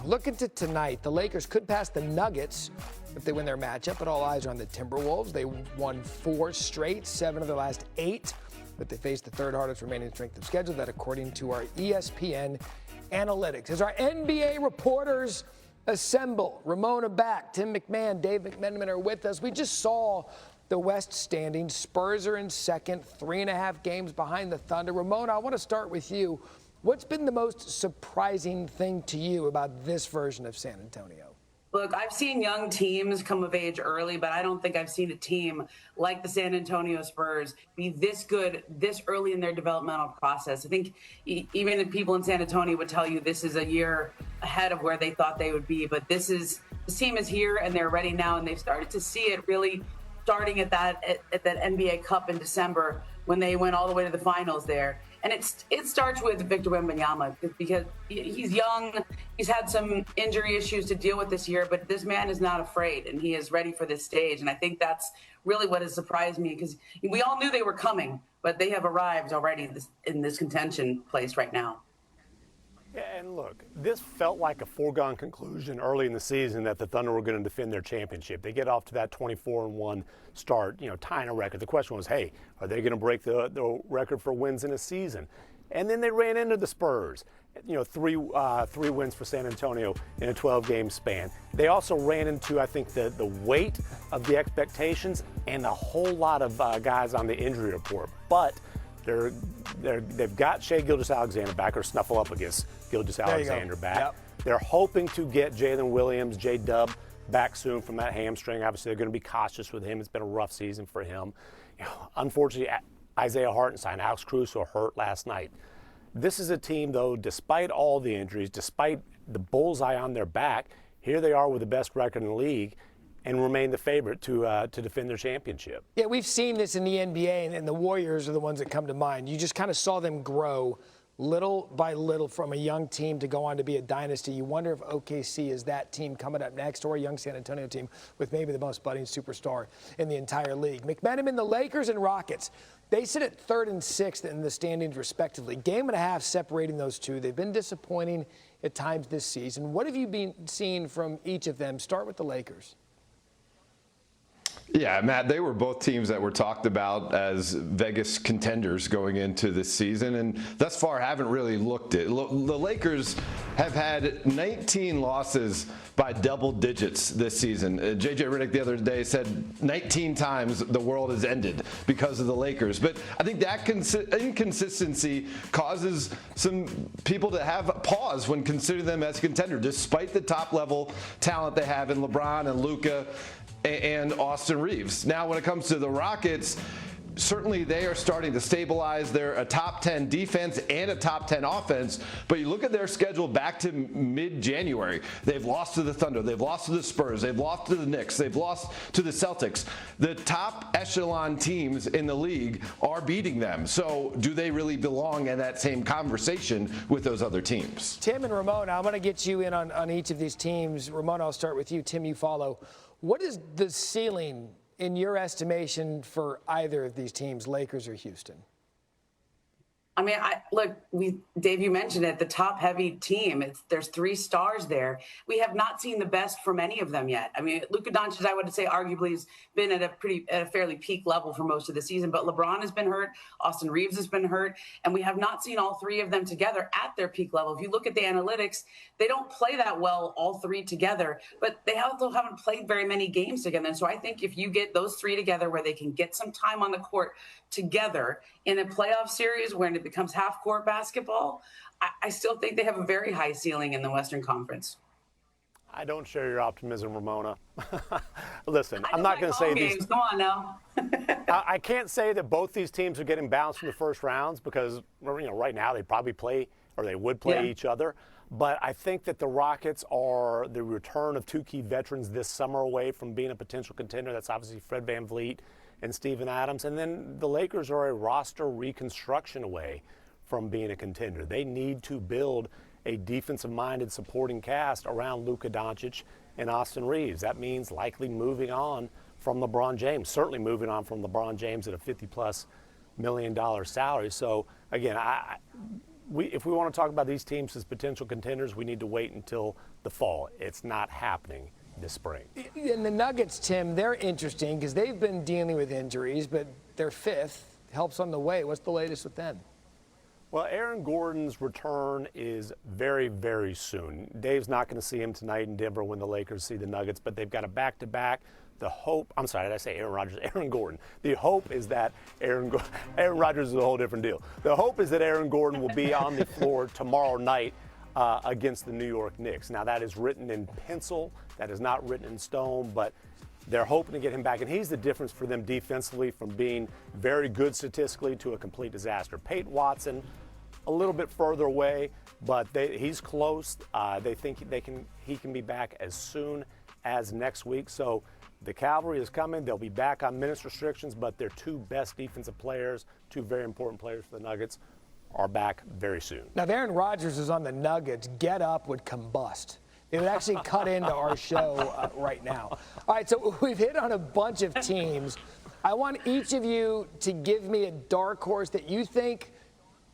Looking to tonight, the Lakers could pass the Nuggets if they win their matchup, but all eyes are on the Timberwolves. They won 4 straight, 7 of their last 8, but they face the third hardest remaining strength of schedule. That according to our ESPN analytics. As our NBA reporters assemble, Ramona back, Tim McMahon, Dave McMenamin are with us. We just saw the West standings. Spurs are in second, 3.5 games behind the Thunder. Ramona, I want to start with you. What's been the most surprising thing to you about this version of San Antonio? Look, I've seen young teams come of age early, but I don't think I've seen a team like the San Antonio Spurs be this good this early in their developmental process. I think even the people in San Antonio would tell you this is a year ahead of where they thought they would be. But this team is here and they're ready now, and they've started to see it really starting at that NBA Cup in December when they went all the way to the finals there. And it starts with Victor Wembanyama because he's young. He's had some injury issues to deal with this year, but this man is not afraid, and he is ready for this stage. And I think that's really what has surprised me, because we all knew they were coming, but they have arrived already in this contention place right now. Yeah, and look, this felt like a foregone conclusion early in the season that the Thunder were going to defend their championship. They get off to that 24-1 start, tying a record. The question was, hey, are they going to break the record for wins in a season? And then they ran into the Spurs. Three wins for San Antonio in a 12-game span. They also ran into, I think, the weight of the expectations and a whole lot of guys on the injury report. But they've got Shai Gilgeous-Alexander back, or Snuffleupagus Gilgeous-Alexander back. Yep. They're hoping to get Jalen Williams, J-Dub, back soon from that hamstring. Obviously, they're going to be cautious with him. It's been a rough season for him. Unfortunately, Isaiah Hartenstein, Alex Caruso hurt last night. This is a team, though, despite all the injuries, despite the bullseye on their back, here they are with the best record in the league and remain the favorite to defend their championship. Yeah, we've seen this in the NBA, and the Warriors are the ones that come to mind. You just kind of saw them grow little by little from a young team to go on to be a dynasty. You wonder if OKC is that team coming up next, or a young San Antonio team with maybe the most budding superstar in the entire league. McMenamin, the Lakers and Rockets, they sit at 3rd and 6th in the standings respectively. Game and a half separating those two. They've been disappointing at times this season. What have you been seeing from each of them? Start with the Lakers. Yeah, Matt, they were both teams that were talked about as Vegas contenders going into this season, and thus far haven't really looked it. The Lakers have had 19 losses by double digits this season. J.J. Redick the other day said 19 times the world has ended because of the Lakers. But I think that inconsistency causes some people to have pause when considering them as a contender, despite the top-level talent they have in LeBron and Luka and Austin Reeves. Now, when it comes to the Rockets, certainly they are starting to stabilize. They're a top 10 defense and a top 10 offense, but you look at their schedule back to mid-January. They've lost to the Thunder. They've lost to the Spurs. They've lost to the Knicks. They've lost to the Celtics. The top echelon teams in the league are beating them. So do they really belong in that same conversation with those other teams? Tim and Ramona, I'm going to get you in on each of these teams. Ramona, I'll start with you. Tim, you follow. What is the ceiling, in your estimation, for either of these teams, Lakers or Houston? I mean, Dave, you mentioned it, the top-heavy team. There's 3 stars there. We have not seen the best from any of them yet. I mean, Luka Doncic, I would say, arguably has been at a fairly peak level for most of the season. But LeBron has been hurt, Austin Reeves has been hurt, and we have not seen all 3 of them together at their peak level. If you look at the analytics, they don't play that well, all 3 together. But they also haven't played very many games together. And so I think if you get those 3 together, where they can get some time on the court together in a playoff series when it becomes half-court basketball, I still think they have a very high ceiling in the Western Conference. I don't share your optimism, Ramona. Listen, I'm not going to say these. Come on now. I can't say that both these teams are getting bounced from the first rounds, because right now they probably play, or they would play each other. But I think that the Rockets are the return of 2 key veterans this summer away from being a potential contender. That's obviously Fred VanVleet and Steven Adams. And then the Lakers are a roster reconstruction away from being a contender. They need to build a defensive-minded supporting cast around Luka Doncic and Austin Reeves. That means likely moving on from LeBron James, certainly moving on from LeBron James at a $50+ million salary. So, again, if we want to talk about these teams as potential contenders, we need to wait until the fall. It's not happening this spring. And the Nuggets, Tim, they're interesting because they've been dealing with injuries, but they're fifth. Help's on the way. What's the latest with them? Well, Aaron Gordon's return is very, very soon. Dave's not going to see him tonight in Denver when the Lakers see the Nuggets, but they've got a back-to-back. The hope, I'm sorry, did I say Aaron Rodgers? Aaron Gordon. The hope is that Aaron Rodgers is a whole different deal. The hope is that Aaron Gordon will be on the floor tomorrow night against the New York Knicks. Now, that is written in pencil. That is not written in stone, but they're hoping to get him back. And he's the difference for them defensively from being very good statistically to a complete disaster. Peyton Watson, a little bit further away, but he's close. They think he can be back as soon as next week. So the cavalry is coming. They'll be back on minutes restrictions, but their two best defensive players, two very important players for the Nuggets, are back very soon. Now, if Aaron Rodgers is on the Nuggets, Get Up would combust. It would actually cut into our show right now. All right, so we've hit on a bunch of teams. I want each of you to give me a dark horse that you think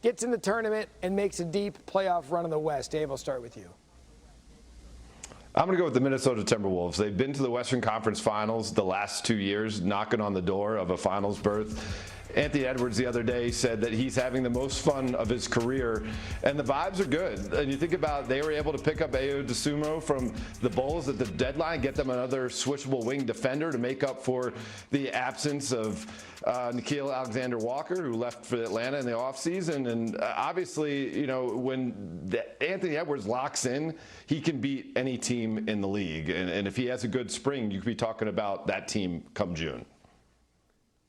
gets in the tournament and makes a deep playoff run in the West. Dave, I'll start with you. I'm going to go with the Minnesota Timberwolves. They've been to the Western Conference Finals the last 2 years, knocking on the door of a finals berth. Anthony Edwards the other day said that he's having the most fun of his career, and the vibes are good. And you think about they were able to pick up Ayo Dosunmu from the Bulls at the deadline, get them another switchable wing defender to make up for the absence of Nickeil Alexander-Walker, who left for Atlanta in the offseason. And obviously, you know, when Anthony Edwards locks in, he can beat any team in the league. And if he has a good spring, you could be talking about that team come June.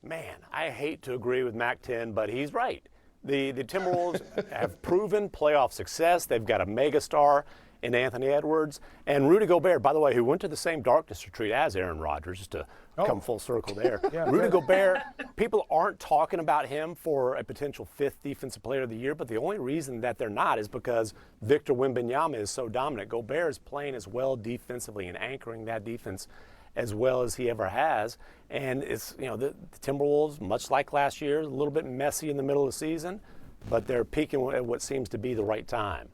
Man, I hate to agree with Mac-10, but he's right. The Timberwolves have proven playoff success. They've got a megastar in Anthony Edwards. And Rudy Gobert, by the way, who went to the same darkness retreat as Aaron Rodgers, just to come full circle there. Yeah, Rudy Gobert, people aren't talking about him for a potential fifth defensive player of the year, but the only reason that they're not is because Victor Wembanyama is so dominant. Gobert is playing as well defensively and anchoring that defense as well as he ever has. And it's, you know, the Timberwolves, much like last year, a little bit messy in the middle of the season, but they're peaking at what seems to be the right time.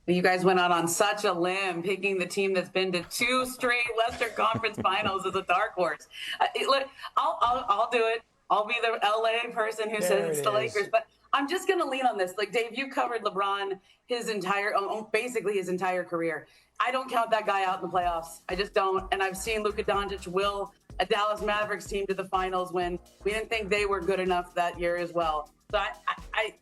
You guys went out on such a limb, picking the team that's been to 2 straight Western Conference Finals as a dark horse. Look, I'll do it. I'll be the LA person who says it's the Lakers, but I'm just going to lean on this. Like, Dave, you covered LeBron basically his entire career. I don't count that guy out in the playoffs. I just don't. And I've seen Luka Doncic will a Dallas Mavericks team to the finals when we didn't think they were good enough that year as well. So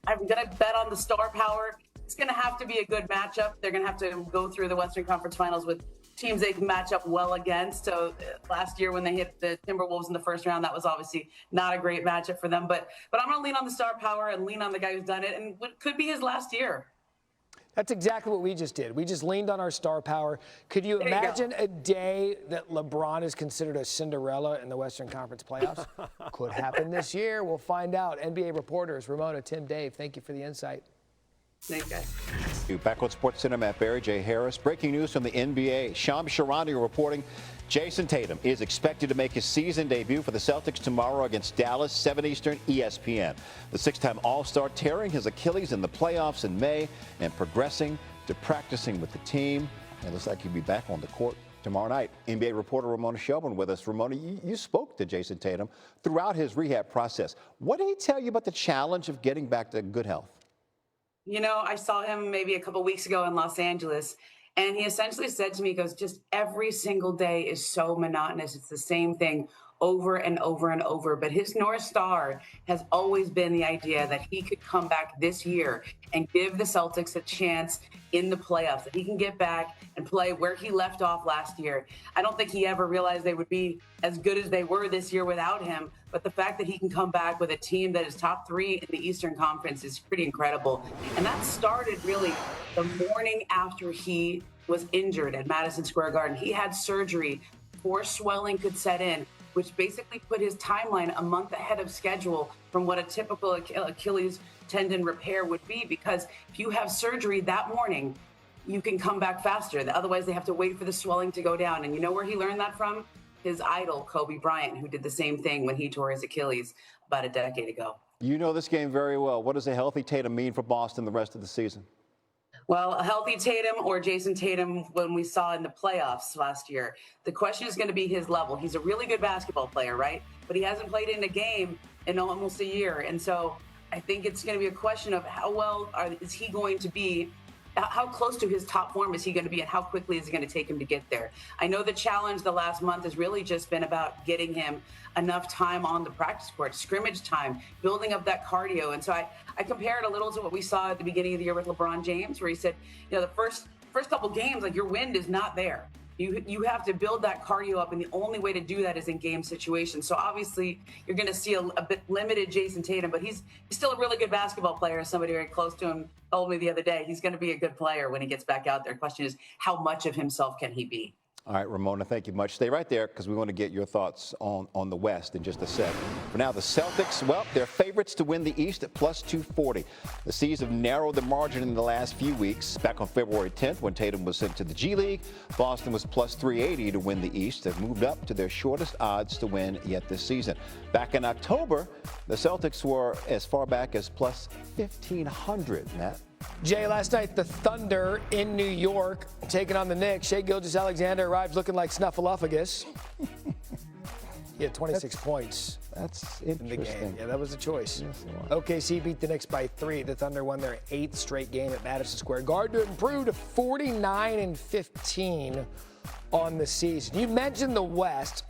I'm going to bet on the star power. It's going to have to be a good matchup. They're going to have to go through the Western Conference Finals with teams they can match up well against. So last year when they hit the Timberwolves in the first round, that was obviously not a great matchup for them. But I'm going to lean on the star power and lean on the guy who's done it, and what could be his last year. That's exactly what we just did. We just leaned on our star power. Could you imagine a day that LeBron is considered a Cinderella in the Western Conference playoffs? Could happen this year. We'll find out. NBA reporters Ramona, Tim, Dave, thank you for the insight. Thanks, guys. Back on Sports Center, Matt Barry, Jay Harris. Breaking news from the NBA. Shams Charania reporting Jason Tatum is expected to make his season debut for the Celtics tomorrow against Dallas, 7 Eastern, ESPN. The 6-time All-Star tearing his Achilles in the playoffs in May and progressing to practicing with the team. It looks like he'll be back on the court tomorrow night. NBA reporter Ramona Shelburne with us. Ramona, you spoke to Jason Tatum throughout his rehab process. What did he tell you about the challenge of getting back to good health? You know, I saw him maybe a couple weeks ago in Los Angeles, and he essentially said to me, he goes, just every single day is so monotonous. It's the same thing over and over and over. But his North Star has always been the idea that he could come back this year and give the Celtics a chance in the playoffs, that he can get back and play where he left off last year. I don't think he ever realized they would be as good as they were this year without him. But the fact that he can come back with a team that is top 3 in the Eastern Conference is pretty incredible. And that started really the morning after he was injured at Madison Square Garden. He had surgery before swelling could set in, which basically put his timeline a month ahead of schedule from what a typical Achilles tendon repair would be. Because if you have surgery that morning, you can come back faster. Otherwise, they have to wait for the swelling to go down. And you know where he learned that from? His idol, Kobe Bryant, who did the same thing when he tore his Achilles about a decade ago. You know this game very well. What does a healthy Tatum mean for Boston the rest of the season? Well, a healthy Tatum or Jason Tatum when we saw in the playoffs last year. The question is going to be his level. He's a really good basketball player, right? But he hasn't played in a game in almost a year. And so I think it's going to be a question of how well is he going to be, how close to his top form is he going to be, and how quickly is it going to take him to get there? I know the challenge the last month has really just been about getting him enough time on the practice court, scrimmage time, building up that cardio. And so I compare it a little to what we saw at the beginning of the year with LeBron James, where he said, the first couple games, like, your wind is not there. You have to build that cardio up, and the only way to do that is in game situations. So obviously, you're going to see a bit limited Jason Tatum, but he's still a really good basketball player. Somebody very close to him told me the other day he's going to be a good player when he gets back out there. The question is, how much of himself can he be? All right, Ramona, thank you much. Stay right there because we want to get your thoughts on the West in just a sec. For now, the Celtics, well, they're favorites to win the East at plus 240. The C's have narrowed the margin in the last few weeks. Back on February 10th, when Tatum was sent to the G League, Boston was plus 380 to win the East. They've moved up to their shortest odds to win yet this season. Back in October, the Celtics were as far back as plus 1,500, Matt. Jay, last night the Thunder in New York taking on the Knicks. Shai Gilgeous-Alexander arrives looking like Snuffleupagus. He had 26 points. That's in the game. Yeah, that was a choice. Yes, OKC beat the Knicks by 3. The Thunder won their 8th straight game at Madison Square Garden to improve to 49-15 on the season. You mentioned the West.